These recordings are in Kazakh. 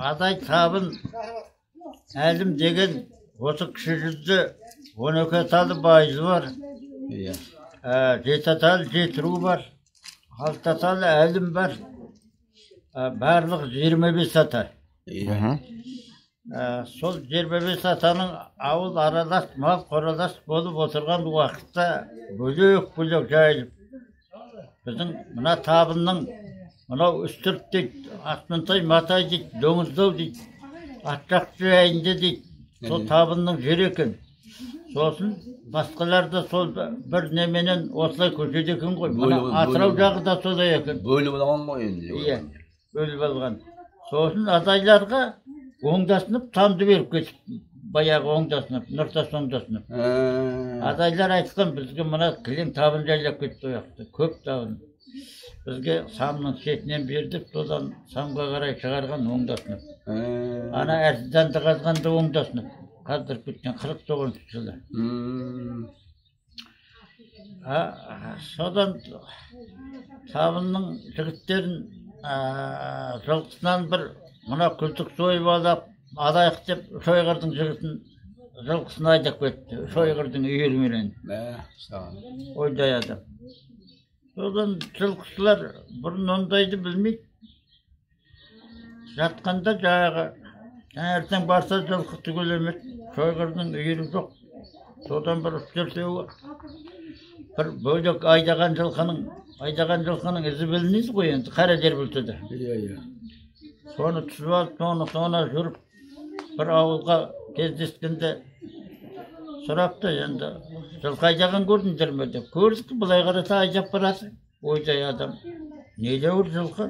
адай табын әлім деген осы кіші жүзді 12 аталы байызы бар. Жеті аталы жетіру бар. 6 аталы әлім бар. Барлық 25 ата. Сол 25 атаның ауыл аралас, мал қоралас болып отырған уақытта бөлек жайылып. Біздің мына табынның мынау үстірт дейді, Ақмынтай матай дейді, Доңыздау дейді, Атжақ жайында дейді. Сол табынның жері екен. Сосын басқаларда сол бір неменен осылай көшеді екен ғой. Атырау жағы да солай екен. Бөліп алған ғой енді. Иә, бөліп алған. Сосын адайларға оңдасынып тамды беріп кетіп, баяғы оңдасынып, Нұртас оңдасынып. Адайлар айтқан бізге мына кілең табын жайлап кетті ояқты, көп табын. Бізге самның шетінен бердік, содан самға қарай шығарған оңдасынып. Ана әрсізденді қазғанды оңдасынып. Қаздырып кеткен 49 жылы. Содан табынның жігіттерін жылқысынан бір мына күлтік сойып алып, алайық деп шойғырдың жігітін жылқысын айдап кетті. Шойғырдың үйірменен. Ойдай адам. Содан жылқышылар бұрын ондайды білмейді. Жатқанда жағы ертең барса жылқы түгелемеді. Шойғырдың үйірі жоқ. Содан бір үстіртеуі бір бөлек айдаған жылқының ізі білінеді ғой енді, қара жер білтеді. Соны түсіп алып, соны жүріп, бір ауылға кездескенде сұрапты енді, жылқы айдаған көрдіңдер ме деп. Көрдік, бұлай қарата айдап барады. Ойдай адам, неде ұр жылқы?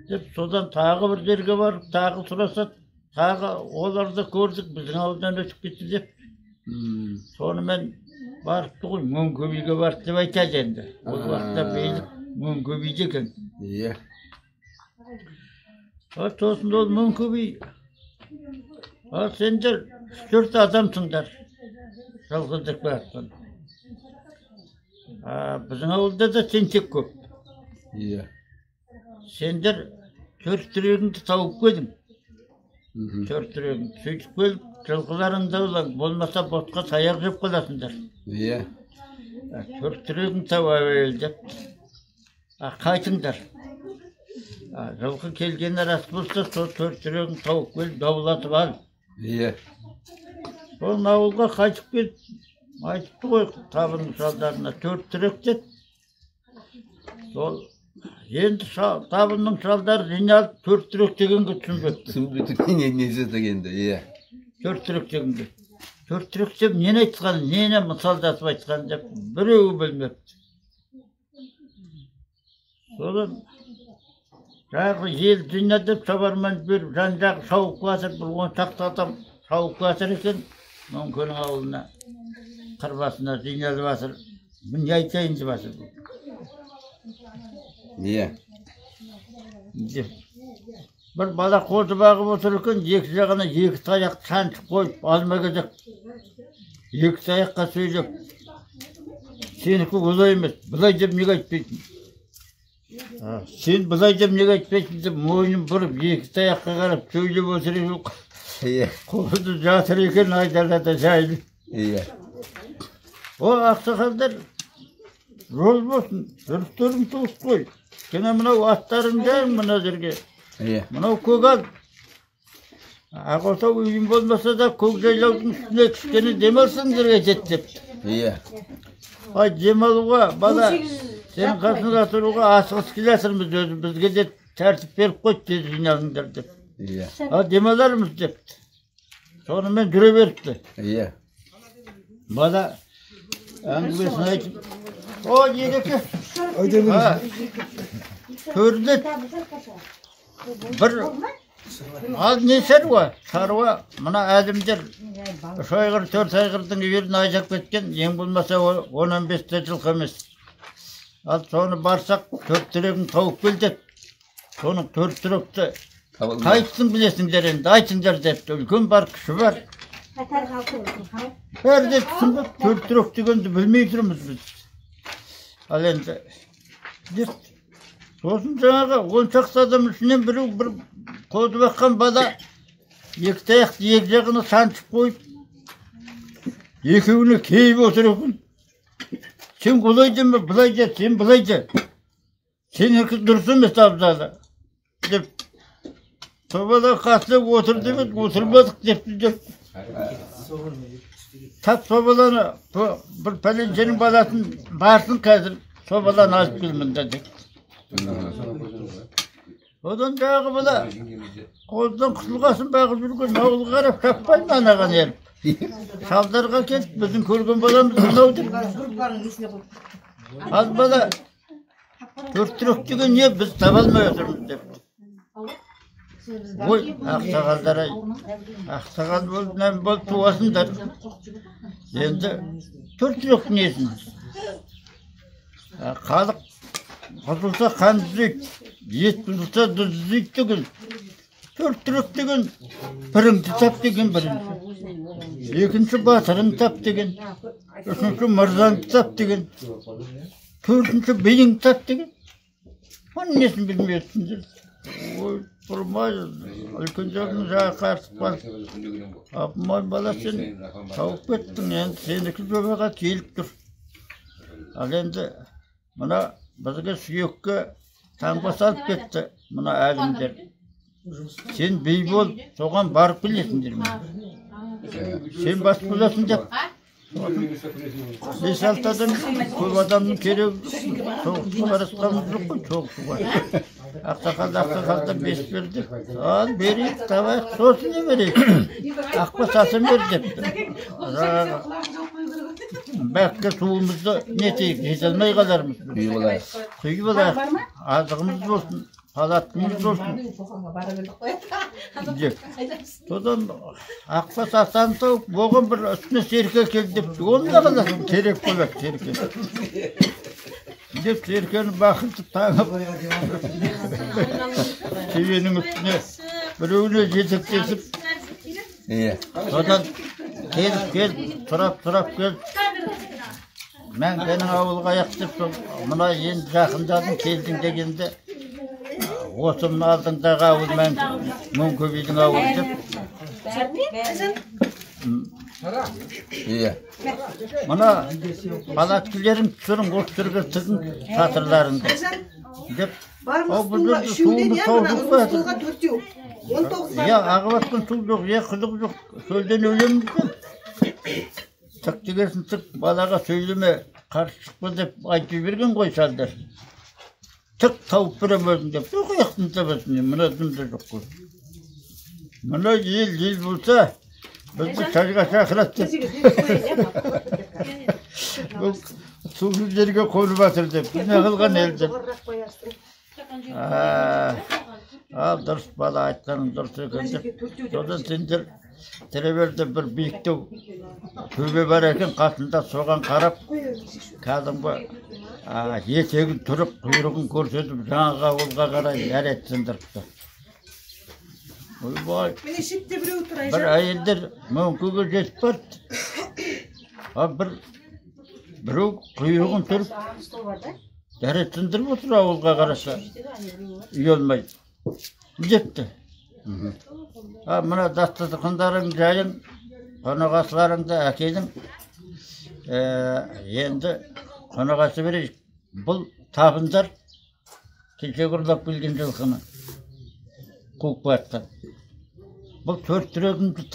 Деп, содан тағы бір жерге барып, тағы сұрасады. Тағы оларды көрдік, біздің ауылдан өтіп кетті деп. Сонымен барыпты ғой, Мөңкөбейге барып деп айтады енді. Ол уақытта бейлік Мөңкөбейде екен. Сосын ол Мөңкөбей. Сендер 4 адамсыңдар. Жалғыздық барыппын. Біздің ауылда да тентек көп. Сендер 4 түрегіңді тауып келдің. 4 түрегіңді сөйтіп келіп, жылқыларыңды болмаса ботқа таяқ жеп қаласыңдар. 4 түрегіңді тауып әуелдеп. Қайтыңдар. Жылқы келгені рас болса, сол 4 түрегін тауып келіп, даулатып ал. Сол ауылға қайтып келіп, айтыпты ғой табының шалдарына 4 түрек деді. Сол енді табының шалдары жиналып 4 түрек дегенге түсінбепті. Түсінбепті, несі дегенде, 4 түрек дегенде. 4 түрек деп нені айтқан, нені мысалдасып айтқан деп біреуі білмепті. Содан жағы ел жинадып, шабарман беріп, жан-жағы шауып қуатыр, бір 10 шақты адам шауып қуатыр екен. Мөңкенің ауылына, қырбасына жиналып жатыр. Не айтайын деп жатыр. Бір бала қозы бағып отыр екен, екі жағына 2 таяқ шаншып қойып, алма кезек 2 таяққа сөйлеп, сенікі олай емес, бұлай деп неге айтпайсың? Сен бұлай деп неге айтпайсың деп мойнын бұрып 2 таяққа қарап сөйлеп отыр екен. Қозы жатыр екен айдалада жайлы. О, ақсақалдар, жол болсын, жүрістерің туыс қой. Кені мынау аттарың жайын мына жерге. Мынау көк ал. Ақотау үйін болмаса да көк жайлаудың үстіне түскені демалсыңдарға жетті депті. Ай, демалуға, бала, сенің қасыңда тұруға асығыс келесірміз өзі, бізге де тәртіп беріп қойды, тез жиналыңдар деп. Демаларымыз депті. Сонымен жүре беріпті. Бала әңгімесін айтып, о, ереке, көрінет, бір ал не шаруа? Шаруа, мына әдімдер шойғыр 4 айғырдың үйірін айдап кеткен, ең болмаса 10-15 жылқы емес. Ал соны барсақ 4 түрегін тауып келдік. Соның 4 түректі қайтсын білесіңдер енді, айтыңдар депті. Үлкен бар, кіші бар. Бәрі де түсінбеп, 4 түрек дегенді білмей тұрмыз біз. Ал енді Sosun жаңағы 10 шақты адам ішінен біреу бір қозып аққан бала екі таяқты екі жағына саншып қойып, екеуіне кейіп отыр екен. Сен олай деме, былай де, сен былай де. Seninki dursun mesabzada. Dep. Sobada katlı otur demek, oturmadık dep. Tap sobalarını, bir pelencenin balasını varsın kazır. Sobalarını açıp bilmin dedik. Odan dağı bala, kozdan kutulgasın bağı bir ne oldu garip, tapmayın anagan yer. Şaldarga kelip, bizim körgün balamız ne oldu? Az bala, Törtürük düğün niye biz tabalmıyoruz dep. Oy, aksakallara, aksakal bol tuvasındır. Endi törtürük niyesiniz? Kalık bozulsa kan düzeyt, yet bozulsa düzeyt düğün. Törtürük düğün, birinci tap düğün birinci. İkinci batırın tap düğün. Üçüncü mırzan tap düğün. Dördüncü beyin tap düğün. Onun nesini bilmiyorsunuz? Oy, durmaz. Alkıncak'ın zağı kartıp var. Abmal bala sen tavuk ettin yani. Seneki göbeğe gelip dur. Al endi, buna bizge suyukka tangba salıp ketdi. Buna alimler. Sen bey bol, soğan barıp bilesindir mi? Sen bas bulasın dep. 5-6 adam, көп адамның керегі соғып суға арасқамыз жоқ қой, соғып суға. Ақсақалда бес берді. Ал берейік, табайық, сосын не берейік? Ақпа сасын бер депті. Бәкке суымызды не тейік, жете алмай қалармыз. Құйып алайық. Азығымыз болсын, палатымыз болсын. Содан ақпа сасан тауып, оған бір үстіне серке келді депті. Оны да қаласың, керек болады серке. Деп серкені бақытып таңып, себенің үстіне біреуіне жетектесіп, содан келіп, тұрап келіп, мен сенің ауылға аяқ деп, мына енді жақындадың, келдің дегенде, осының алдыңдағы ауыл, мен Мөңкөбейдің ауылы деп. Мына палаткілерін түсірін, осы түрге тігін сатырларында. Деп, о бұл жерде суымыз таусып қоятын. Ағыватқан су жоқ, қызық жоқ, сөлден өлеміз бен. Тік дегесін тік, балаға сөйлеме, қарсы шықпа деп айтып берген ғой салдар. Тік тауып берем өзің деп, жоқ аяқтың табасын, мұна дүмді жоқ қой. Мұна ел болса, бізді шашға шақырат деп. Бұл сусыз жерге қонып атыр деп, не қылған ел деп. Ал дұрыс бала айтқаның дұрыс екен деп. Содан сендер тереберде бір биіктеу төбе бар екен, қасында соған қарап, кәдімгі етегін тұрып, құйрығын көрсетіп, жаңағы ауылға қарай әретсіңдір. Ойбай, бір әйелдер Мөңкеге жетіп барды. Біреу құйрығын тұрып, әретсіңдіріп отыр ауылға қараса, үй олмай. Депті. Мына дастархандарың жайын, қонағасыларыңды әкелің. Енді қонағасы берейік. Бұл табындар кеше құрлап келген жылқыны қуып баттан. Бұл төрт түрегімді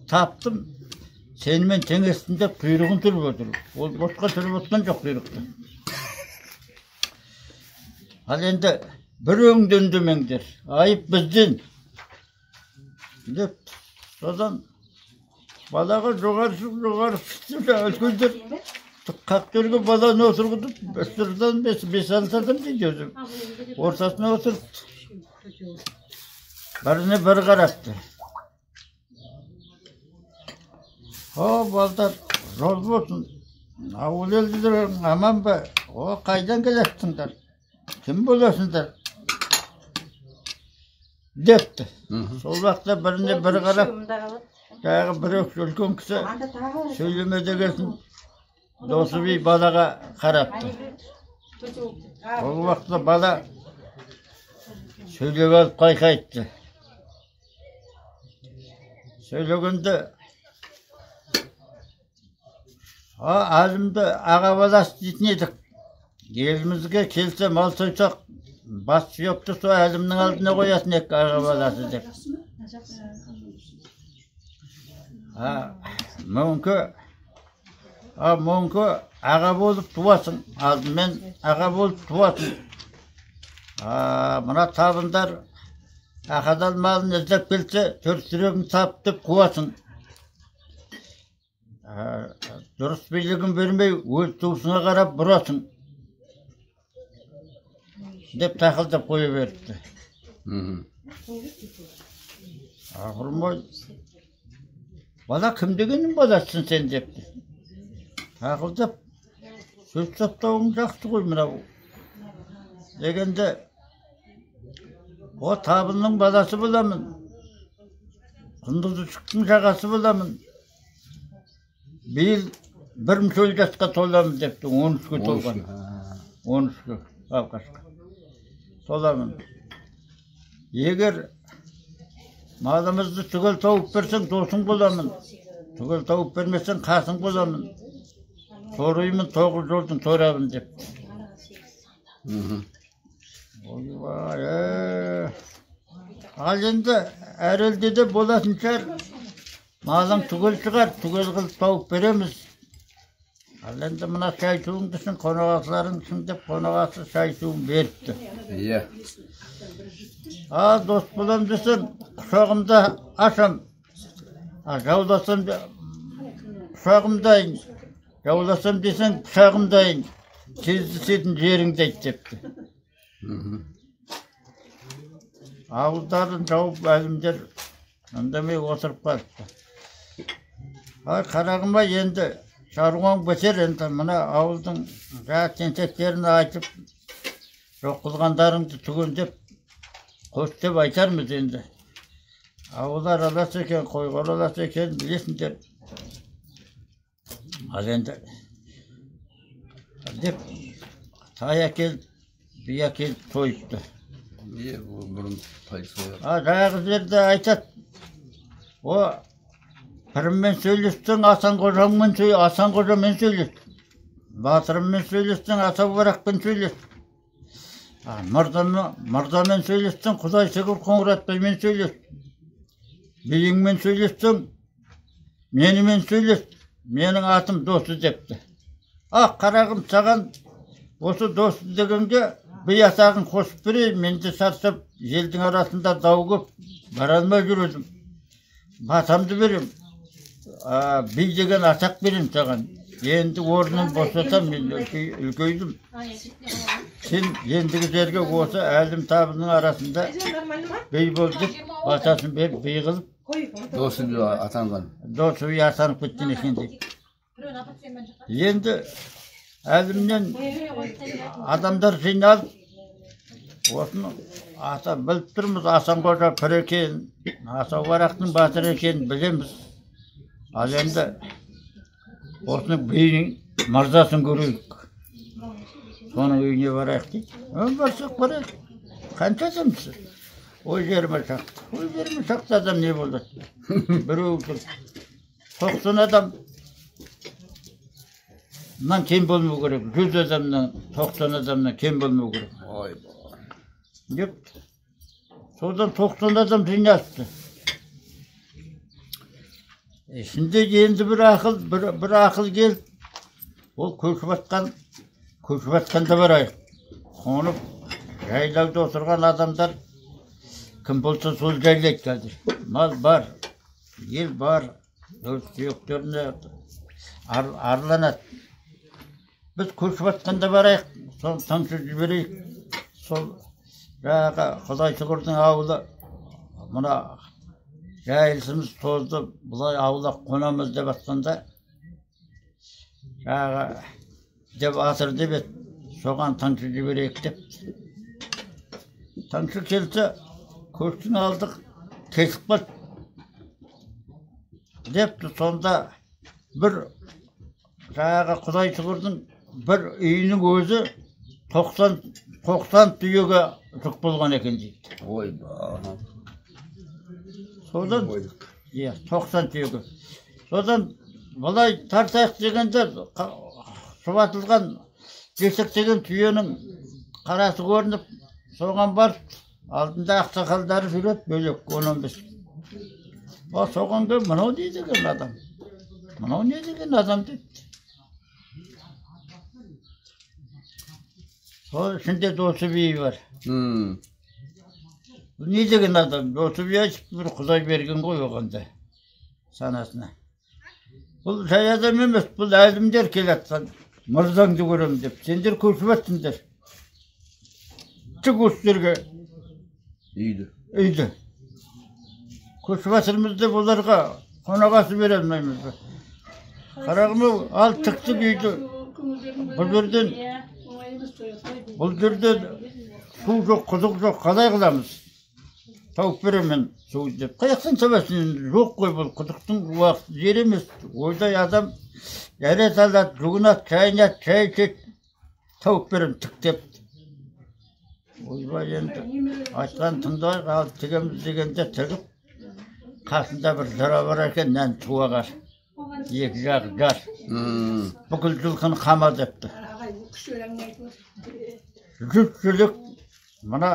таптым. Сенімен теңестім деп құйрығын түріп отыр. Ол босқа түріп отқан жоқ құйрықты. Ал енді бір өңдендемеңдер, айып бізден. Деп, содан балаға жоғары шықты, үлкендер қақтөрге баланы отырғызып, үстірден 5-6 адам дейді өзім. Ортасына отырып, біріне бір қарақты. О, балдар, жол болсын, ауыл елділер аман ба? О, қайдан келесіңдер? Кім боласыңдар? Депті. Сол уақытта біріне бір қарап, жағы бір үлкен кісі сөйлеме дегесін досы би балаға қарапты. Сол уақытта бала сөйлеп алып қайқайтты. Сөйлегенде әлімді аға баласы дейтін едік. Елімізге келсе мал сойсақ, бас сүйекті сол әлімнің алдына қоясын ек аға баласы деп. Мүңкі аға болып туасың, алдымен аға болып туасың. Мына табындар ақадан малын іздеп келсе, төртсірегін тап деп қуасың. Дұрыс билігін бермей, өз туысыңа қарап бұрасың. Деп тақылдап қойы беріпті. Ақырмай, бала кім дегенің баласың сен депті. Тақылдап, сөз саптауың жақсы қой мынау. Дегенде, о табынның баласы боламын. Құндызы шықтың жағасы боламын. Биыл 1 жасқа толамын депті, 13-ке толған. 13-ке, алқашқа. Толамын. Егер малымызды түгел тауып берсең, досың боламын. Түгел тауып бермесең, қасың боламын. Торыймын, 9 жолдың торабын депті. Ал енді әр елде де болатын шығар. Малың түгел шығар, түгел қылып тауып береміз. Ал енді мына шай суыңдысың, қонағасыларыңсың деп қонағасы шай суын беріпті. Иә. Дос болам десең, құшағымда ашам. Жауласам құшағымдайын. Жауласам десең, құшағымдайын. Кездесетін жеріңді айт депті. Ауыздарын жауып әлімдер үндемей отырып қалыпты. Қарағыма енді шаруаң бітер, енді мына ауылдың тентектерін айтып, жоқ қылғандарыңды түгендеп, қос деп айтармыз енді. Ауылдар алас екен, қойғар алас екен, білесіңдер. Ал енді деп тай әкеліп, би әкеліп тойыпты. Бұрын тай сояр. Жағы жерде айтады. Піріммен сөйлестің, Асан қожаңмен сөйлес. Батырыммен сөйлестің, Аса Барақпен сөйлес. Мырзамен сөйлестің, Құдай Шүкір Қоңыратбаймен сөйлес. Биіңмен сөйлестің, менімен сөйлес. Менің атым досы депті. Қарағым саған осы досы дегенге бей атағын қосып берейін. Мен де сарсап елдің арасында дау көп, бара алмай жүрдім. Батамды берем. Бей деген атақ берем саған. Енді орнын босатам, мен үлкейдім. Сен ендігі жерге осы әлім табының арасында бей бол деп батасын беріп, бей қылып. Досы атанған. Досы атанып кеттен екен дейді. Енді әлімнен адамдар жиналып, осыны біліп тұрмыз, Асан қожа пір екен, Аса Барақтың батыр екен білеміз. Ал енді осының бейінің мырзасын көрейік. Соның үйіне барайық дейді. Барсақ барайық. Қанша адамсыз? 20 шақты. 20 шақты адам не болады? Біреу тұр. 90 адам Bundan kем болмау керек. 100 адамнан, 90 адамнан кем болмау керек. Ой, Деп, содан 90 адам жиналыпты. Ішінде енді бір ақыл келіп, ол көшіп атқанда барайық. Қонып, жайлауда отырған адамдар кім болса сол жайлайды қазір. Мал бар, ел бар, өз сүйектеріне арланады. Біз көшіп атқанда барайық, сол таңсыз жіберейік. Сол жаңағы Құдай Шүкірдің ауылы, мына жайылысымыз тозды, бұлай ауылға қонамыз деп атқанда, жаңағы деп атыр деп еді, соған таңсыз жіберейік деп. Таңсыз келсе, көштің алдық, кесіп қалды. Депті, сонда бір жаңағы Құдай Шүкірдің бір үйінің өзі 90 түйеге жұқ болған екен дейді. Ойбай. Содан, 90 түйегі. Содан былай тартайық дегенде шұбатылған жесік деген түйенің қарасы көрініп, соған барып, алдында ақсақалдары жүреді, бөлек 10-15. Соған кел, мынау не деген адам? Мынау не деген адам дейді. Сол ішінде досы биі бар. Не деген адам? Досы биі айтып, бір Құдай берген ғой оғанда санасына. Бұл жай адам емес, бұл әлімдер келатқан. Мырзаңды көрем деп, сендер көшіп аттыңдар. Çık üstlerge. İyiydi. Koşmasımızda bunlarga konagası veremeyimiz. Karagımı al çıktık iyiydi. Bu yerden su yok, kuzuk yok, kalay kılamız. Tavuk veremen su deyip. Kayaksın sebesin yok koy bu kuzuktan vakit yerimiz. Orada adam yere salat, rugunat, çayınat, çay içet. Tavuk verem tık deyip. Oyba енді айтқан тыңдай қалып тігеміз дегенде тігіп қасында бір жара бар екен нән туағар екі жағы жар бүкіл жылқыны қама депті 100 жүлік мына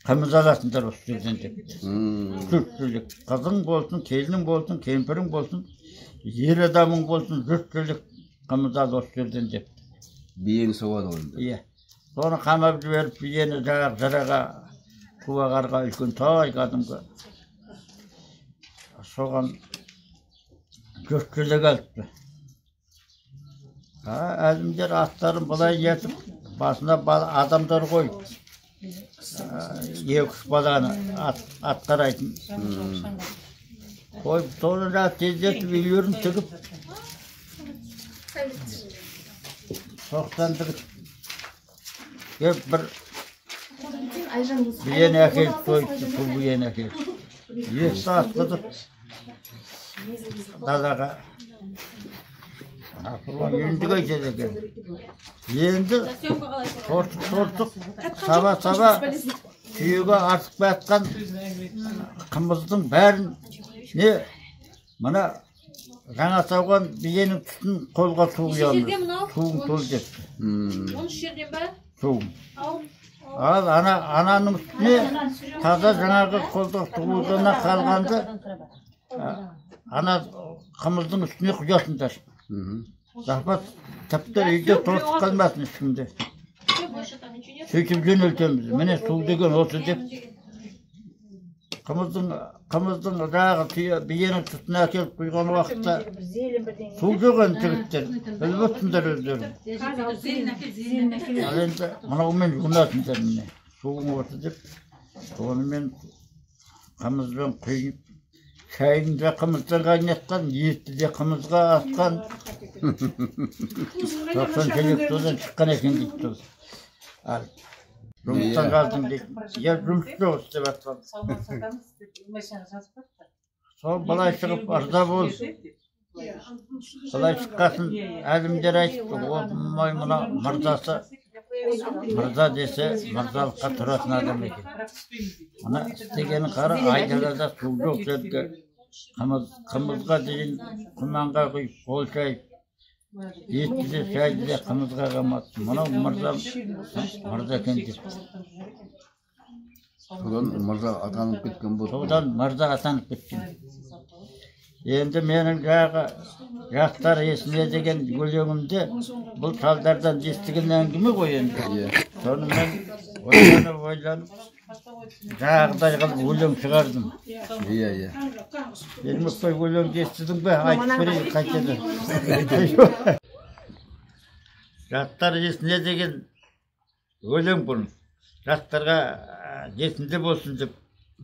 қымыз аласыңдар осы жерден депті 100 жүлік қызың болсын келінің болсын кемпірің болсын ер адамың болсын 100 жүлік қымыз ал осы жерден депті биені соғады ғой иә Sonra қамап жіберіп, биені жараға, туағарға үлкен тай кәдімгі. Соған көшкілік алыпты. Әлімдер аттарын былай етіп, басына адамдар қойып, 2-3 баланы ат қарайтын. Қойып, sonra тездетіп, үйлерін тігіп, соқтандырып, Hep bir biyen erkek koydu, bu biyen erkek. Yetti atladı. Dadağa. Yendi geçecek. Yendi. Sortuk. Sabah tüyüge artık batkan kımızdın bәрін ne? Bana жаңа сауған биенің түтін қолға су құямыз. Суың тол депті. Onu şişirdim ben. Al ananın üstüne taza жаңағы қолдық туылдığına қалғанды ана қымыздың үстіне құясыңдар. Захбат тіптер үйде тосып қалмасын ешкімде. Сөйтіп жөнелтеміз. Міне су деген осы деп қымыздың жағы биенің түтіне әкеліп құйған уақытта су жоқ енді жігіттер. Біліп отырсыңдар өздері. Ал енді мынаумен жуынасыңдар міне. Суың осы деп. Онымен қымызбен құйып, шайын да қымыздан қайнатқан, етті де қымызға асқан. 90 шелек содан шыққан екен дейді. Ал жұмыстан қалдым дейді. Я жұмыс жоқ істеп жатқан. Сол былай шығып ырза болып, былай шыққасын әлімдер айтты, олмай мына мырзасы, мырза десе мырзалыққа тұратын адам екен. Мына істегенін қара айдалада су жоқ жерге қымызға дейін құманға құйып, қол шайып, етті де шайды де қымызға қамады. Мынау мырза екен деп. Содан мырза атанып кеткен болды. Содан мырза атанып кеткен. Енді менің жастар есіне деген өлеңімде бұл салдардан естіген әңгіме ғой енді. Соны мен ойланып, жағдай қылып өлең шығардым. Иә. Ермекбай өлеңді естідің бе? Айтып берейін қайтеді. Жастар есіне деген өлең бұл. Жастарға есінде болсын деп.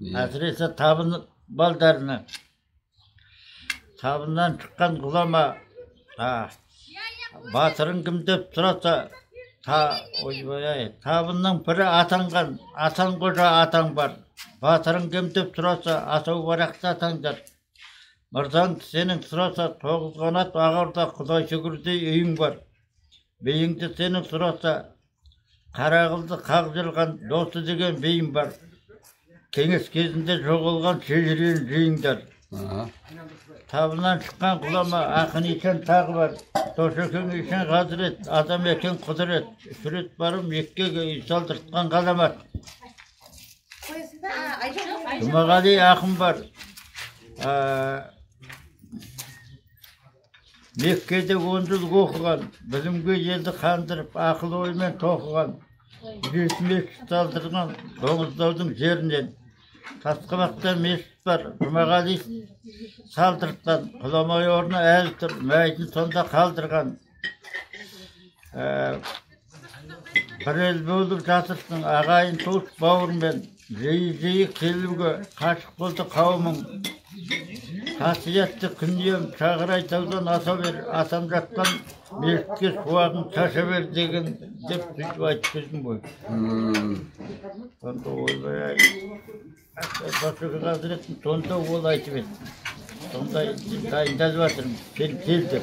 Әсіресе табын балдарына. Табыннан шыққан ғұлама, батырың кім деп сұраса, табынның бірі атанған, асан қожа атаң бар. Батырың кім деп сұраса, асау барақты атаңдар. Мырзаң сенің сұраса, 9 қанат ағарда құдай шүкірдей үйің бар. Бейіңді сенің сұраса, Қарақылды қағжырған досы деген бейім бар. Кеңес кезінде жоғалған шежірен жиыңдар. Aha. Табынан шыққан құлама ақын екен тағы бар. Досекең екен ғазірет, адам екен құдырет. Сүрет барым еккеге үй салдыртқан ғаламат. Жұмағали ақын бар. Меккеде 10 жыл оқыған, білімге елді қандырып, ақыл оймен тоқыған, ресмек салдырған Доңыздаудың жерінен. Тасқабақта мешіт бар, Жұмағали салдыртқан, құламай орны әлі тұр, мәйітін сонда қалдырған. Бір ел болып жатырсың, ағайын туыс бауырмен, жиі келуге қашық болды қауымың. Қасиетті күнем шағырай таудан аса бер, асам жатқан мешітке суағын шаша бер деген деп сөйтіп айтып бердім ғой. Сонда ойбай, Досекең ғазіреттің сонда ол айтып еді. Сонда дайындалып жатырмын, келді.